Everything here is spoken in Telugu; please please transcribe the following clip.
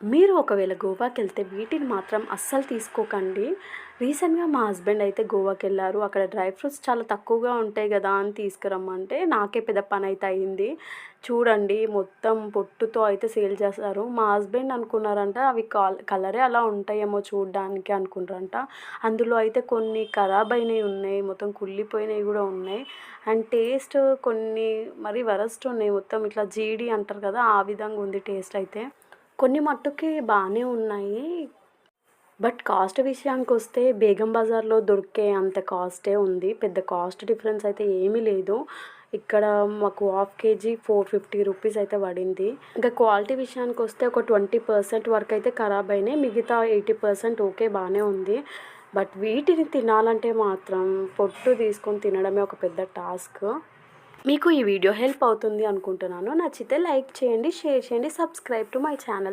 మీరు ఒకవేళ గోవాకెళ్తే వీటిని మాత్రం అస్సలు తీసుకోకండి. రీసెంట్‌గా మా హస్బెండ్ అయితే గోవాకెళ్లారు. అక్కడ డ్రై ఫ్రూట్స్ చాలా తక్కువగా ఉంటాయి గదా అని తీసుకురమ్మంటే, నాకే పెద్ద పనైతే అయింది. చూడండి మొత్తం పొట్టుతో అయితే సేల్ చేస్తారు. మా హస్బెండ్ అనుకున్నారంట అవి కలరే అలా ఉంటాయేమో చూడ్డానికి అనుకున్నారంట. అందులో అయితే కొన్ని ఖరాబ్ అయినయి ఉన్నాయి. మొత్తం కుళ్ళిపోయినయి గూడా ఉన్నాయి. అండ్ టేస్ట్ కొన్ని మరీ వరస్ట్ ఉన్నాయి. మొత్తం ఇట్లా జీడి అంటారు కదా! ఆ విధంగా ఉంది టేస్ట్ అయితే. కొన్ని మట్టుకి బానే ఉన్నాయి. బట్ కాస్ట్ విషయానికొస్తే బేగం బజార్‌లో దొరికే అంత కాస్టే ఉంది. పెద్ద కాస్ట్ డిఫరెన్స్ అయితే ఏమీ లేదు. ఇక్కడ మాకు హాఫ్ కేజీ 450 రూపీస్ అయితే పడింది. ఇంకా క్వాలిటీ విషయానికొస్తే ఒక 20% వరకైతే ఖరాబ్ అయినాయి. మిగతా 80% ఓకే బానే ఉంది. బట్ వీటిని తినాలంటే మాత్రం పొట్టు తీసుకొని తినడమే ఒక పెద్ద టాస్క్. మీకు ఈ వీడియో హెల్ప్ అవుతుంది అనుకుంటున్నాను. నచ్చితే లైక్ చేయండి, షేర్ చేయండి, సబ్స్క్రైబ్ టు మై ఛానల్.